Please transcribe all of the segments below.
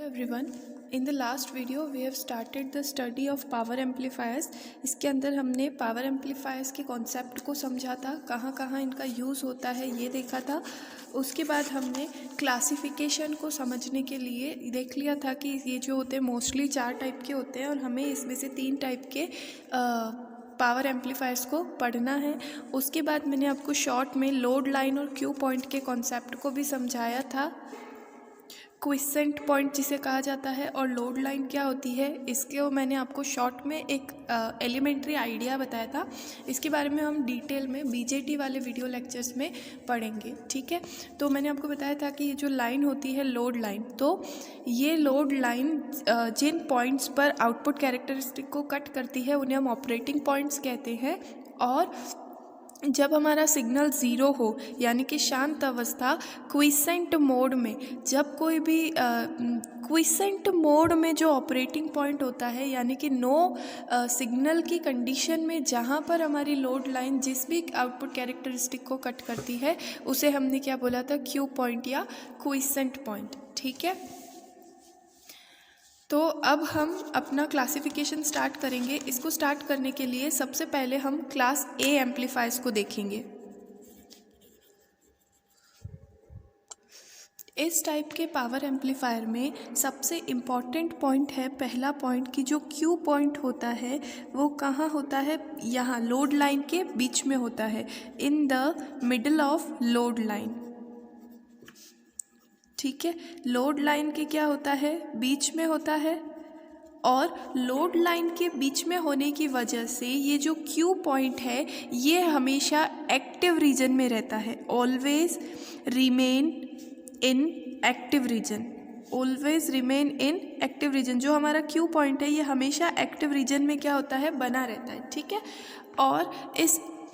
Everyone, in the last video we have started the study of power amplifiers. इसके अंदर हमने power amplifiers के concept को समझा था, कहाँ कहाँ इनका यूज़ होता है ये देखा था। उसके बाद हमने क्लासिफिकेशन को समझने के लिए देख लिया था कि ये जो होते हैं मोस्टली 4 टाइप के होते हैं और हमें इसमें से 3 टाइप के पावर एम्पलीफायर्स को पढ़ना है। उसके बाद मैंने आपको शॉर्ट में लोड लाइन और क्यू पॉइंट के कॉन्सेप्ट को भी समझाया था। क्विसेंट पॉइंट जिसे कहा जाता है और लोड लाइन क्या होती है, इसके मैंने आपको शॉर्ट में एक एलिमेंट्री आइडिया बताया था। इसके बारे में हम डिटेल में बीजेटी वाले वीडियो लेक्चर्स में पढ़ेंगे, ठीक है। तो मैंने आपको बताया था कि ये जो लाइन होती है लोड लाइन, तो ये लोड लाइन जिन पॉइंट्स पर आउटपुट कैरेक्टरिस्टिक को कट करती है उन्हें हम ऑपरेटिंग पॉइंट्स कहते हैं। और जब हमारा सिग्नल ज़ीरो हो यानी कि शांत अवस्था क्विसेंट मोड में, जब कोई भी क्विसेंट मोड में जो ऑपरेटिंग पॉइंट होता है यानी कि नो सिग्नल की कंडीशन में जहाँ पर हमारी लोड लाइन जिस भी आउटपुट कैरेक्टरिस्टिक को कट करती है उसे हमने क्या बोला था, क्यू पॉइंट या क्विसेंट पॉइंट, ठीक है। तो अब हम अपना क्लासिफिकेशन स्टार्ट करेंगे। इसको स्टार्ट करने के लिए सबसे पहले हम क्लास ए एम्पलीफायर्स को देखेंगे। इस टाइप के पावर एम्पलीफायर में सबसे इम्पॉर्टेंट पॉइंट है, पहला पॉइंट कि जो क्यू पॉइंट होता है वो कहाँ होता है, यहाँ लोड लाइन के बीच में होता है, in the middle of load line, ठीक है। लोड लाइन के क्या होता है, बीच में होता है। और लोड लाइन के बीच में होने की वजह से ये जो क्यू पॉइंट है ये हमेशा एक्टिव रीजन में रहता है, always remain in active region, always remain in active region. जो हमारा क्यू पॉइंट है ये हमेशा एक्टिव रीजन में क्या होता है, बना रहता है, ठीक है। और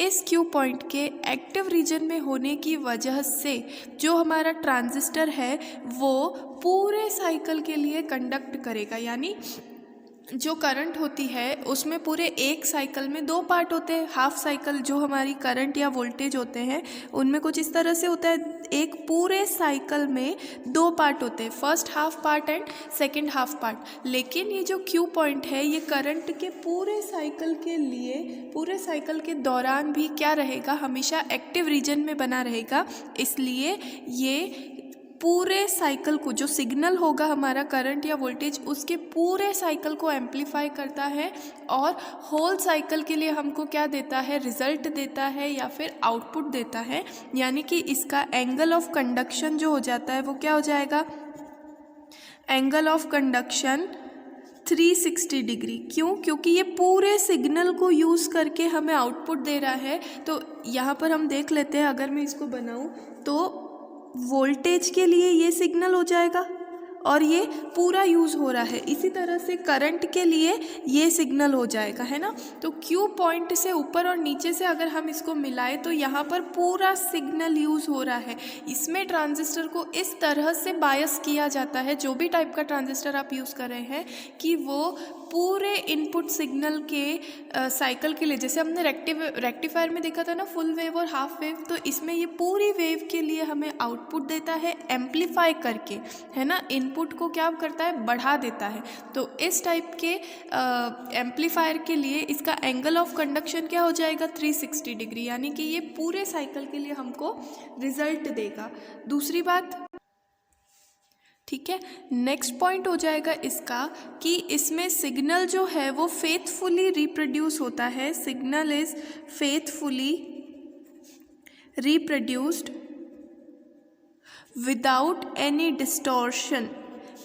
इस क्यू पॉइंट के एक्टिव रीजन में होने की वजह से जो हमारा ट्रांजिस्टर है वो पूरे साइकिल के लिए कंडक्ट करेगा, यानी जो करंट होती है उसमें पूरे एक साइकिल में 2 पार्ट होते हैं। हाफ साइकिल जो हमारी करंट या वोल्टेज होते हैं उनमें कुछ इस तरह से होता है, एक पूरे साइकिल में 2 पार्ट होते हैं, first half part and second half part. लेकिन ये जो क्यू पॉइंट है ये करंट के पूरे साइकिल के लिए, पूरे साइकिल के दौरान भी क्या रहेगा, हमेशा एक्टिव रीजन में बना रहेगा। इसलिए ये पूरे साइकिल को, जो सिग्नल होगा हमारा करंट या वोल्टेज, उसके पूरे साइकिल को एम्पलीफाई करता है और होल साइकिल के लिए हमको क्या देता है, रिजल्ट देता है या फिर आउटपुट देता है। यानी कि इसका एंगल ऑफ कंडक्शन जो हो जाता है वो क्या हो जाएगा, एंगल ऑफ कंडक्शन 360 डिग्री। क्यों? क्योंकि ये पूरे सिग्नल को यूज़ करके हमें आउटपुट दे रहा है। तो यहाँ पर हम देख लेते हैं, अगर मैं इसको बनाऊँ तो वोल्टेज के लिए ये सिग्नल हो जाएगा और ये पूरा यूज़ हो रहा है। इसी तरह से करंट के लिए ये सिग्नल हो जाएगा, है ना। तो क्यू पॉइंट से ऊपर और नीचे से अगर हम इसको मिलाएं तो यहाँ पर पूरा सिग्नल यूज़ हो रहा है। इसमें ट्रांजिस्टर को इस तरह से बायस किया जाता है, जो भी टाइप का ट्रांजिस्टर आप यूज़ कर रहे हैं, कि वो पूरे इनपुट सिग्नल के साइकिल के लिए, जैसे हमने रेक्टिफायर में देखा था ना, फुल वेव और हाफ वेव, तो इसमें ये पूरी वेव के लिए हमें आउटपुट देता है एम्पलीफाई करके, है ना। इनपुट को क्या करता है, बढ़ा देता है। तो इस टाइप के एम्पलीफायर के लिए इसका एंगल ऑफ कंडक्शन क्या हो जाएगा, 360 डिग्री, यानी कि ये पूरे साइकिल के लिए हमको रिजल्ट देगा। दूसरी बात, ठीक है, नेक्स्ट पॉइंट हो जाएगा इसका कि इसमें सिग्नल जो है वो फेथफुली रिप्रोड्यूस होता है। Signal is faithfully reproduced without any distortion.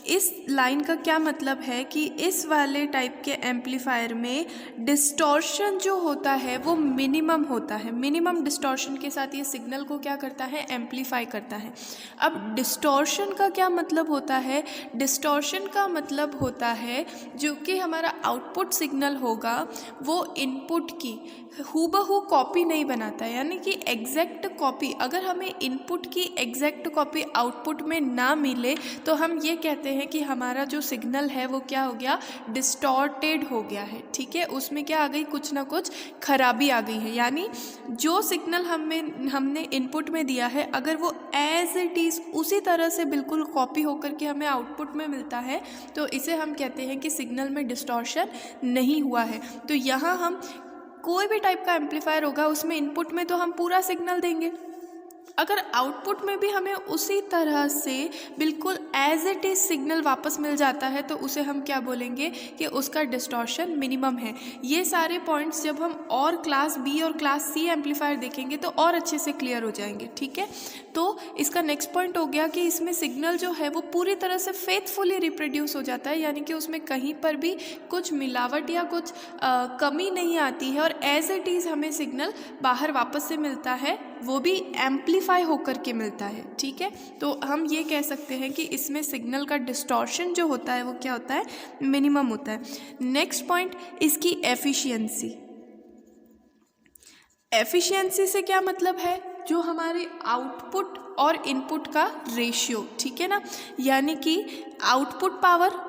इस लाइन का क्या मतलब है कि इस वाले टाइप के एम्पलीफायर में डिस्टॉर्शन जो होता है वो मिनिमम होता है। मिनिमम डिस्टॉर्शन के साथ ये सिग्नल को क्या करता है, एम्पलीफाई करता है। अब डिस्टॉर्शन का क्या मतलब होता है, डिस्टॉर्शन का मतलब होता है जो कि हमारा आउटपुट सिग्नल होगा वो इनपुट की हूबहू कॉपी नहीं बनाता है, यानी कि एग्जैक्ट कॉपी। अगर हमें इनपुट की एग्जैक्ट कॉपी आउटपुट में ना मिले तो हम ये कहते हैं कि हमारा जो सिग्नल है वो क्या हो गया, डिस्टॉर्टेड हो गया है। ठीक है, उसमें क्या आ गई, कुछ ना कुछ खराबी आ गई है। यानी जो सिग्नल हमने इनपुट में दिया है, अगर वो एज इट इज़ उसी तरह से बिल्कुल कॉपी होकर के हमें आउटपुट में मिलता है तो इसे हम कहते हैं कि सिग्नल में डिस्टॉर्शन नहीं हुआ है। तो यहाँ हम कोई भी टाइप का एम्पलीफायर होगा उसमें इनपुट में तो हम पूरा सिग्नल देंगे, अगर आउटपुट में भी हमें उसी तरह से बिल्कुल एज इट इज़ सिग्नल वापस मिल जाता है तो उसे हम क्या बोलेंगे कि उसका डिस्टॉर्शन मिनिमम है। ये सारे पॉइंट्स जब हम और क्लास बी और क्लास सी एम्पलीफायर देखेंगे तो और अच्छे से क्लियर हो जाएंगे। ठीक है, तो इसका नेक्स्ट पॉइंट हो गया कि इसमें सिग्नल जो है वो पूरी तरह से फेथफुली रिप्रोड्यूस हो जाता है, यानी कि उसमें कहीं पर भी कुछ मिलावट या कुछ कमी नहीं आती है और एज इट इज़ हमें सिग्नल बाहर वापस से मिलता है, वो भी एम्पलीफाई होकर के मिलता है। ठीक है, तो हम ये कह सकते हैं कि इसमें सिग्नल का डिस्टॉर्शन जो होता है वो क्या होता है, मिनिमम होता है। नेक्स्ट पॉइंट, इसकी एफिशिएंसी। एफिशिएंसी से क्या मतलब है, जो हमारे आउटपुट और इनपुट का रेशियो। ठीक है ना, यानी कि output power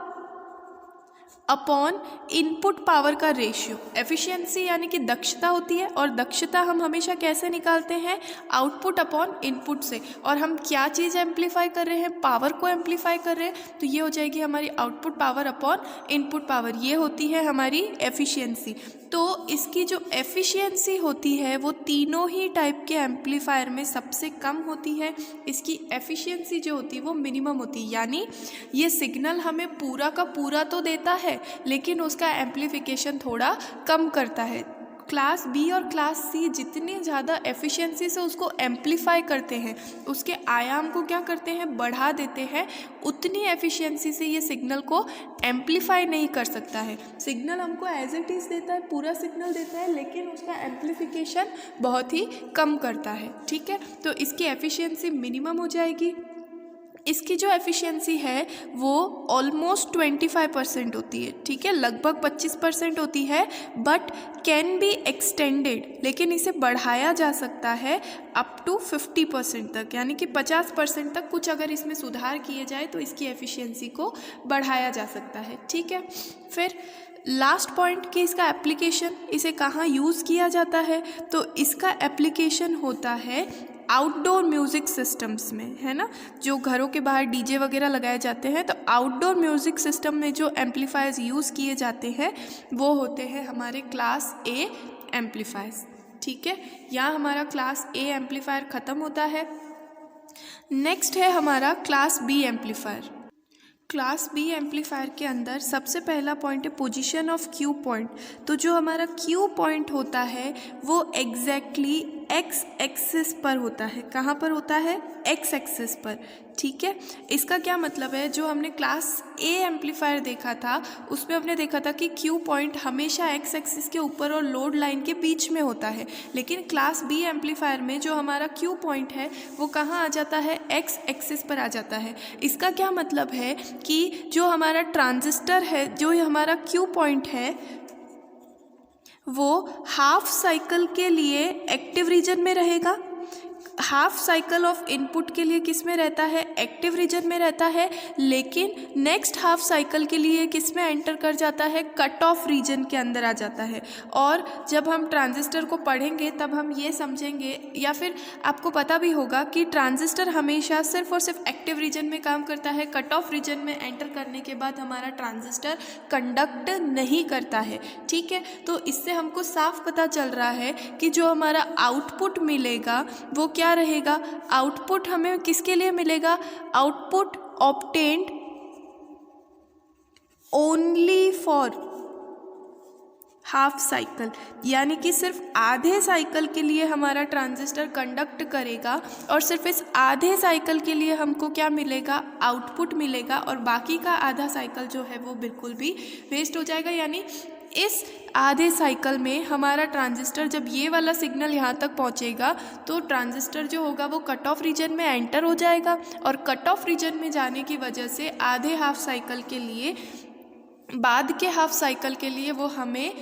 upon input power का रेशियो। एफिशिएंसी यानी कि दक्षता होती है और दक्षता हम हमेशा कैसे निकालते हैं, आउटपुट अपॉन इनपुट से। और हम क्या चीज़ एम्पलीफाई कर रहे हैं, पावर को एम्पलीफाई कर रहे हैं, तो ये हो जाएगी हमारी output power upon input power, ये होती है हमारी एफिशिएंसी। तो इसकी जो एफिशिएंसी होती है वो तीनों ही टाइप के एम्पलीफायर में सबसे कम होती है। इसकी एफिशिएंसी जो होती है वो मिनिमम होती है, यानी ये सिग्नल हमें पूरा का पूरा तो देता है लेकिन उसका एम्पलीफिकेशन थोड़ा कम करता है। क्लास बी और क्लास सी जितनी ज़्यादा एफिशिएंसी से उसको एम्पलीफाई करते हैं, उसके आयाम को क्या करते हैं, बढ़ा देते हैं, उतनी एफिशिएंसी से ये सिग्नल को एम्पलीफाई नहीं कर सकता है। सिग्नल हमको एज इट इज़ देता है, पूरा सिग्नल देता है, लेकिन उसका एम्पलीफिकेशन बहुत ही कम करता है। ठीक है, तो इसकी एफिशिएंसी मिनिमम हो जाएगी। इसकी जो एफिशिएंसी है वो ऑलमोस्ट 25% होती है। ठीक है, लगभग 25% होती है, बट कैन बी एक्सटेंडेड, लेकिन इसे बढ़ाया जा सकता है अप टू 50% तक, यानी कि 50% तक कुछ अगर इसमें सुधार किए जाए तो इसकी एफिशिएंसी को बढ़ाया जा सकता है। ठीक है, फिर लास्ट पॉइंट कि इसका एप्लीकेशन, इसे कहाँ यूज़ किया जाता है, तो इसका एप्लीकेशन होता है आउटडोर म्यूज़िक सिस्टम्स में, है ना। जो घरों के बाहर डीजे वगैरह लगाए जाते हैं, तो आउटडोर म्यूज़िक सिस्टम में जो एम्पलीफायर्स यूज़ किए जाते हैं वो होते हैं हमारे क्लास ए एम्पलीफायर्स। ठीक है, यहाँ हमारा क्लास ए एम्पलीफायर ख़त्म होता है। नेक्स्ट है हमारा class B amplifier. Class B amplifier के अंदर सबसे पहला पॉइंट है पोजीशन ऑफ क्यू पॉइंट। तो जो हमारा क्यू पॉइंट होता है वो एग्जैक्टली एक्स एक्सिस पर होता है। कहाँ पर होता है, एक्स एक्सिस पर। ठीक है, इसका क्या मतलब है, जो हमने क्लास ए एम्पलीफायर देखा था उसमें हमने देखा था कि क्यू पॉइंट हमेशा एक्स एक्सिस के ऊपर और लोड लाइन के बीच में होता है, लेकिन क्लास बी एम्पलीफायर में जो हमारा क्यू पॉइंट है वो कहाँ आ जाता है, एक्स एक्सिस पर आ जाता है। इसका क्या मतलब है कि जो हमारा ट्रांजिस्टर है, जो हमारा क्यू पॉइंट है, वो हाफ साइकिल के लिए एक्टिव रीजन में रहेगा, हाफ साइकिल ऑफ इनपुट के लिए किस में रहता है, एक्टिव रीजन में रहता है, लेकिन नेक्स्ट हाफ साइकिल के लिए किस में एंटर कर जाता है, कट ऑफ रीजन के अंदर आ जाता है। और जब हम ट्रांजिस्टर को पढ़ेंगे तब हम ये समझेंगे, या फिर आपको पता भी होगा कि ट्रांजिस्टर हमेशा सिर्फ और सिर्फ एक्टिव रीजन में काम करता है। कट ऑफ रीजन में एंटर करने के बाद हमारा ट्रांजिस्टर कंडक्ट नहीं करता है। ठीक है, तो इससे हमको साफ पता चल रहा है कि जो हमारा आउटपुट मिलेगा वो क्या रहेगा, आउटपुट हमें किसके लिए मिलेगा, output obtained only for half cycle, यानी कि सिर्फ आधे साइकिल के लिए हमारा ट्रांजिस्टर कंडक्ट करेगा और सिर्फ इस आधे साइकिल के लिए हमको क्या मिलेगा, आउटपुट मिलेगा, और बाकी का आधा साइकिल जो है वो बिल्कुल भी वेस्ट हो जाएगा। यानी इस आधे साइकिल में हमारा ट्रांजिस्टर जब ये वाला सिग्नल यहाँ तक पहुँचेगा तो ट्रांजिस्टर जो होगा वो कट ऑफ रीजन में एंटर हो जाएगा, और कट ऑफ रीजन में जाने की वजह से आधे हाफ साइकिल के लिए, बाद के हाफ साइकिल के लिए वो हमें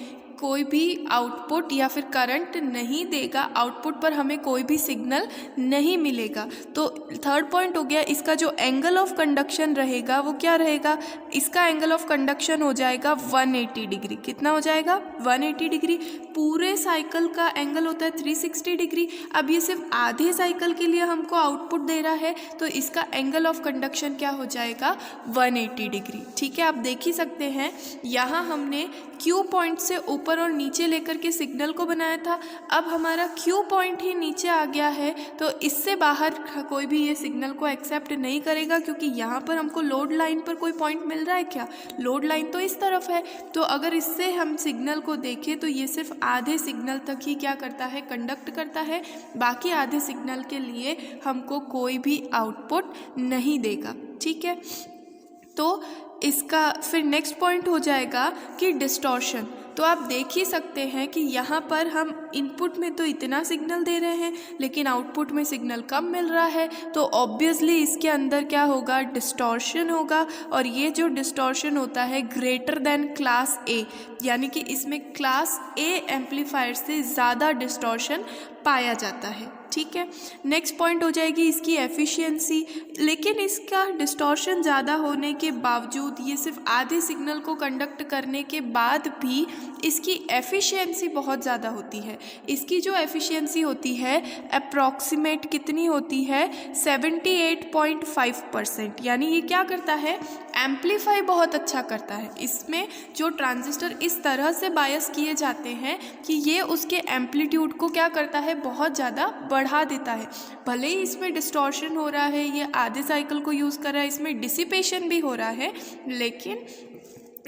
कोई भी आउटपुट या फिर करंट नहीं देगा, आउटपुट पर हमें कोई भी सिग्नल नहीं मिलेगा। तो थर्ड पॉइंट हो गया, इसका जो एंगल ऑफ कंडक्शन रहेगा वो क्या रहेगा, इसका एंगल ऑफ कंडक्शन हो जाएगा 180 डिग्री। कितना हो जाएगा, 180 डिग्री। पूरे साइकिल का एंगल होता है 360 डिग्री। अब ये सिर्फ आधे साइकिल के लिए हमको आउटपुट दे रहा है, तो इसका एंगल ऑफ कंडक्शन क्या हो जाएगा, 180 डिग्री। ठीक है, आप देख ही सकते हैं यहाँ हमने क्यू पॉइंट से ऊपर और नीचे लेकर के सिग्नल को बनाया था। अब हमारा क्यू पॉइंट ही नीचे आ गया है, तो इससे बाहर कोई भी ये सिग्नल को एक्सेप्ट नहीं करेगा, क्योंकि यहाँ पर हमको लोड लाइन पर कोई पॉइंट मिल रहा है क्या, लोड लाइन तो इस तरफ है। तो अगर इससे हम सिग्नल को देखें तो ये सिर्फ आधे सिग्नल तक ही क्या करता है, कंडक्ट करता है, बाकी आधे सिग्नल के लिए हमको कोई भी आउटपुट नहीं देगा। ठीक है, तो इसका फिर नेक्स्ट पॉइंट हो जाएगा कि डिस्टॉर्शन। तो आप देख ही सकते हैं कि यहाँ पर हम इनपुट में तो इतना सिग्नल दे रहे हैं लेकिन आउटपुट में सिग्नल कम मिल रहा है, तो ऑब्वियसली इसके अंदर क्या होगा, डिस्टॉर्शन होगा। और ये जो डिस्टॉर्शन होता है ग्रेटर देन क्लास ए, यानी कि इसमें क्लास ए एम्पलीफायर से ज़्यादा डिस्टॉर्शन पाया जाता है। ठीक है, नेक्स्ट पॉइंट हो जाएगी इसकी एफिशिएंसी। लेकिन इसका डिस्टॉर्शन ज़्यादा होने के बावजूद, ये सिर्फ आधे सिग्नल को कंडक्ट करने के बाद भी इसकी एफिशिएंसी बहुत ज़्यादा होती है। इसकी जो एफिशिएंसी होती है अप्रॉक्सीमेट कितनी होती है, 78.5%। यानी ये क्या करता है, एम्पलीफाई बहुत अच्छा करता है। इसमें जो ट्रांजिस्टर इस तरह से बायस किए जाते हैं कि ये उसके एम्पलीट्यूड को क्या करता है, बहुत ज़्यादा बढ़ा देता है। भले ही इसमें डिस्टॉर्शन हो रहा है, ये आधे साइकिल को यूज़ कर रहा है, इसमें डिसिपेशन भी हो रहा है, लेकिन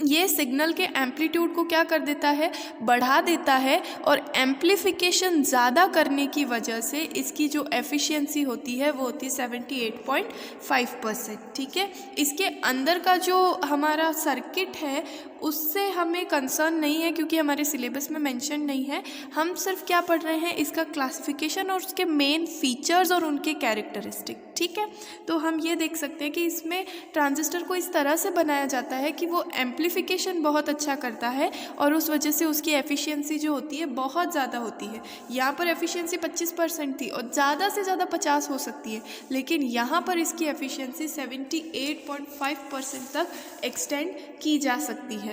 ये सिग्नल के एम्पलीट्यूड को क्या कर देता है, बढ़ा देता है। और एम्पलीफिकेशन ज़्यादा करने की वजह से इसकी जो एफिशिएंसी होती है वो होती है 78.5%। ठीक है, इसके अंदर का जो हमारा सर्किट है उससे हमें कंसर्न नहीं है, क्योंकि हमारे सिलेबस में मेंशन नहीं है। हम सिर्फ क्या पढ़ रहे हैं, इसका क्लासिफिकेशन और उसके मेन फीचर्स और उनके कैरेक्टरिस्टिक। ठीक है, तो हम ये देख सकते हैं कि इसमें ट्रांजिस्टर को इस तरह से बनाया जाता है कि वो एम्पलीफिकेशन बहुत अच्छा करता है और उस वजह से उसकी एफिशिएंसी जो होती है बहुत ज़्यादा होती है। यहाँ पर एफिशिएंसी 25% थी और ज़्यादा से ज़्यादा 50 हो सकती है, लेकिन यहाँ पर इसकी एफिशिएंसी 78.5% तक एक्सटेंड की जा सकती है।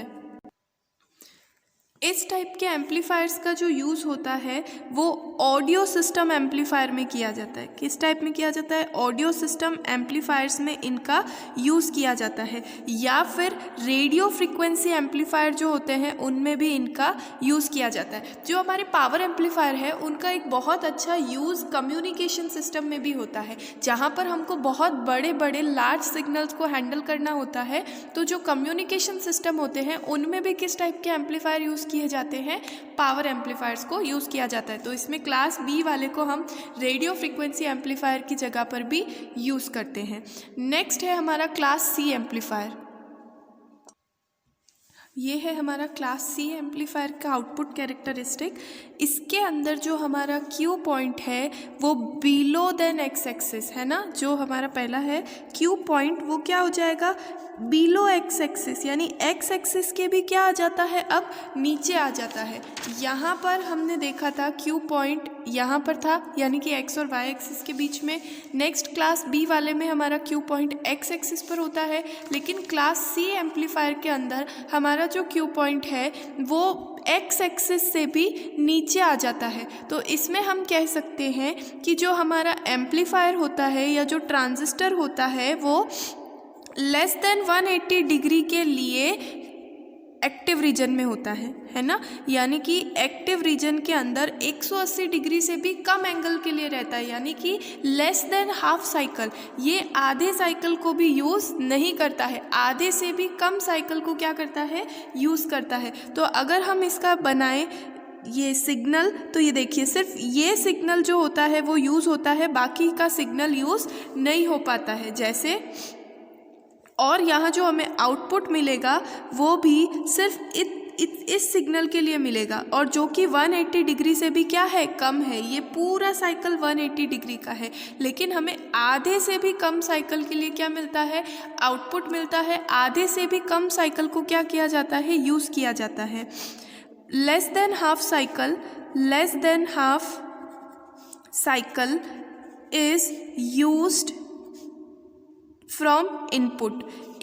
इस टाइप के एम्पलीफायर्स का जो यूज़ होता है वो ऑडियो सिस्टम एम्पलीफायर में किया जाता है। किस टाइप में किया जाता है, ऑडियो सिस्टम एम्पलीफायर्स में इनका यूज़ किया जाता है, या फिर रेडियो फ्रीक्वेंसी एम्पलीफायर जो होते हैं उनमें भी इनका यूज़ किया जाता है। जो हमारे पावर एम्पलीफायर है उनका एक बहुत अच्छा यूज़ कम्युनिकेशन सिस्टम में भी होता है, जहाँ पर हमको बहुत बड़े बड़े लार्ज सिग्नल्स को हैंडल करना होता है। तो जो कम्युनिकेशन सिस्टम होते हैं उनमें भी किस टाइप के एम्पलीफायर यूज़ किए जाते हैं, पावर एम्पलीफायर्स को यूज़ किया जाता है। तो इसमें क्लास बी वाले को हम रेडियो फ्रीक्वेंसी एम्पलीफायर की जगह पर भी यूज़ करते हैं। नेक्स्ट है हमारा क्लास सी एम्पलीफायर। ये है हमारा क्लास सी एम्पलीफायर का आउटपुट कैरेक्टरिस्टिक। इसके अंदर जो हमारा क्यू पॉइंट है वो बिलो देन एक्स एक्सिस है ना, जो हमारा पहला है क्यू पॉइंट वो क्या हो जाएगा, बिलो एक्स एक्सिस, यानी एक्स एक्सिस के भी क्या आ जाता है, अब नीचे आ जाता है। यहाँ पर हमने देखा था क्यू पॉइंट यहाँ पर था, यानी कि एक्स और वाई एक्सिस के बीच में। नेक्स्ट क्लास बी वाले में हमारा क्यू पॉइंट एक्स एक्सिस पर होता है, लेकिन क्लास सी एम्पलीफायर के अंदर हमारा जो क्यू पॉइंट है वो एक्स एक्सिस से भी नीचे आ जाता है। तो इसमें हम कह सकते हैं कि जो हमारा एम्पलीफायर होता है या जो ट्रांजिस्टर होता है वो लेस देन 180 डिग्री के लिए एक्टिव रीजन में होता है ना, यानी कि एक्टिव रीजन के अंदर 180 डिग्री से भी कम एंगल के लिए रहता है, यानी कि लेस देन हाफ साइकिल। ये आधे साइकिल को भी यूज़ नहीं करता है, आधे से भी कम साइकिल को क्या करता है, यूज़ करता है। तो अगर हम इसका बनाएं ये सिग्नल, तो ये देखिए सिर्फ ये सिग्नल जो होता है वो यूज़ होता है, बाकी का सिग्नल यूज़ नहीं हो पाता है जैसे। और यहाँ जो हमें आउटपुट मिलेगा वो भी सिर्फ इस सिग्नल के लिए मिलेगा, और जो कि 180 डिग्री से भी क्या है, कम है। ये पूरा साइकिल 180 डिग्री का है, लेकिन हमें आधे से भी कम साइकिल के लिए क्या मिलता है, आउटपुट मिलता है। आधे से भी कम साइकिल को क्या किया जाता है, यूज़ किया जाता है। Less than half cycle is used from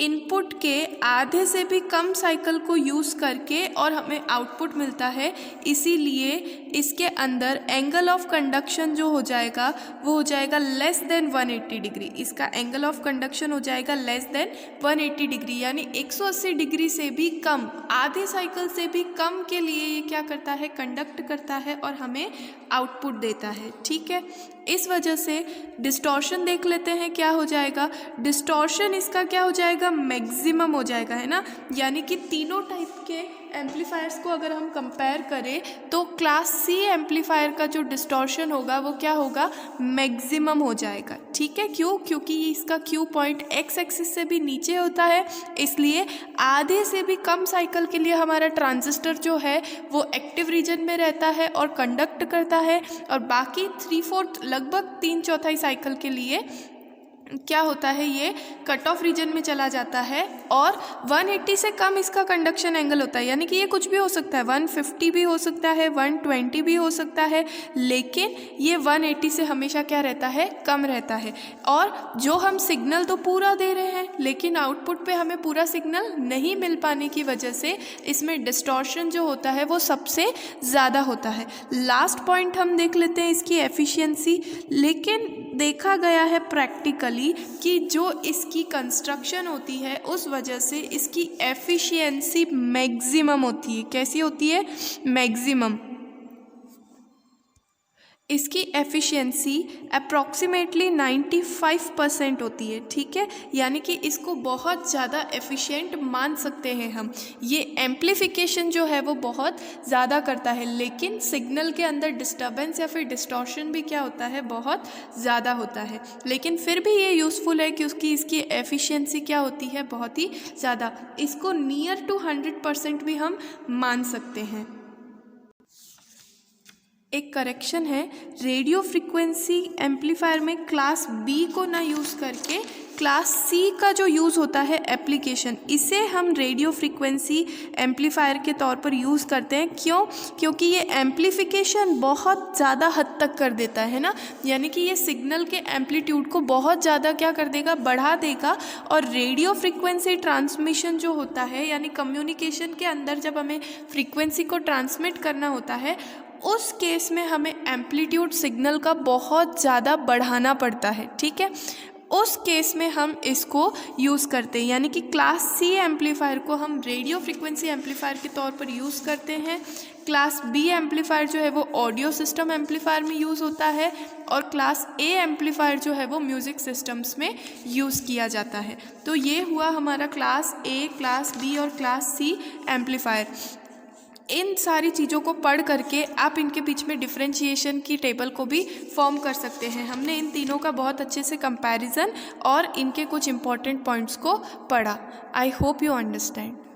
input के आधे से भी कम साइकिल को यूज़ करके और हमें आउटपुट मिलता है, इसीलिए इसके अंदर एंगल ऑफ कंडक्शन जो हो जाएगा वो हो जाएगा लेस देन 180 डिग्री। इसका एंगल ऑफ कंडक्शन हो जाएगा लेस देन 180 डिग्री, यानी 180 डिग्री से भी कम, आधे साइकिल से भी कम के लिए ये क्या करता है, कंडक्ट करता है और हमें आउटपुट देता है। ठीक है, इस वजह से डिस्टॉर्शन देख लेते हैं क्या हो जाएगा। डिस्टॉर्शन इसका क्या हो जाएगा, मैक्सिमम हो जाएगा, है ना। यानी कि तीनों टाइप के एम्पलीफायर्स को अगर हम कंपेयर करें तो क्लास सी एम्पलीफायर का जो डिस्टॉर्शन होगा वो क्या होगा, मैक्सिमम हो जाएगा। ठीक है, क्यों, क्योंकि इसका क्यू पॉइंट एक्स एक्सिस से भी नीचे होता है, इसलिए आधे से भी कम साइकिल के लिए हमारा ट्रांजिस्टर जो है वो एक्टिव रीजन में रहता है और कंडक्ट करता है, और बाकी 3/4 लगभग 3/4 साइकिल के लिए क्या होता है, ये कट ऑफ रीजन में चला जाता है और 180 से कम इसका कंडक्शन एंगल होता है। यानी कि ये कुछ भी हो सकता है, 150 भी हो सकता है, 120 भी हो सकता है, लेकिन ये 180 से हमेशा क्या रहता है, कम रहता है। और जो हम सिग्नल तो पूरा दे रहे हैं लेकिन आउटपुट पे हमें पूरा सिग्नल नहीं मिल पाने की वजह से इसमें डिस्टॉर्शन जो होता है वो सबसे ज़्यादा होता है। लास्ट पॉइंट हम देख लेते हैं इसकी एफिशिएंसी। लेकिन देखा गया है प्रैक्टिकली कि जो इसकी कंस्ट्रक्शन होती है उस वजह से इसकी एफिशिएंसी मैक्सिमम होती है। कैसी होती है, मैक्सिमम। इसकी एफिशिएंसी अप्रॉक्सीमेटली 95% होती है। ठीक है, यानी कि इसको बहुत ज़्यादा एफिशिएंट मान सकते हैं हम। ये एम्प्लीफिकेशन जो है वो बहुत ज़्यादा करता है, लेकिन सिग्नल के अंदर डिस्टर्बेंस या फिर डिस्टॉर्शन भी क्या होता है, बहुत ज़्यादा होता है। लेकिन फिर भी ये यूज़फुल है कि इसकी एफिशिएंसी क्या होती है, बहुत ही ज़्यादा। इसको नियर टू 100% भी हम मान सकते हैं। एक करेक्शन है, रेडियो फ्रीक्वेंसी एम्पलीफायर में क्लास बी को ना यूज़ करके क्लास सी का जो यूज़ होता है एप्लीकेशन, इसे हम रेडियो फ्रीक्वेंसी एम्पलीफायर के तौर पर यूज़ करते हैं। क्यों, क्योंकि ये एम्पलीफिकेशन बहुत ज़्यादा हद तक कर देता है ना, यानी कि ये सिग्नल के एम्पलीट्यूड को बहुत ज़्यादा क्या कर देगा, बढ़ा देगा। और रेडियो फ्रीक्वेंसी ट्रांसमिशन जो होता है, यानी कम्युनिकेशन के अंदर जब हमें फ्रीक्वेंसी को ट्रांसमिट करना होता है, उस केस में हमें एम्पलीट्यूड सिग्नल का बहुत ज़्यादा बढ़ाना पड़ता है। ठीक है, उस केस में हम इसको यूज़ करते हैं, यानी कि क्लास सी एम्पलीफायर को हम रेडियो फ्रीक्वेंसी एम्पलीफायर के तौर पर यूज़ करते हैं। क्लास बी एम्पलीफायर जो है वो ऑडियो सिस्टम एम्पलीफायर में यूज़ होता है, और क्लास ए एम्पलीफायर जो है वो म्यूज़िक सिस्टम्स में यूज़ किया जाता है। तो ये हुआ हमारा क्लास ए, क्लास बी और क्लास सी एम्पलीफायर। इन सारी चीज़ों को पढ़ करके आप इनके बीच में डिफरेंशिएशन की टेबल को भी फॉर्म कर सकते हैं। हमने इन तीनों का बहुत अच्छे से कंपैरिजन और इनके कुछ इंपॉर्टेंट पॉइंट्स को पढ़ा। I hope you understand.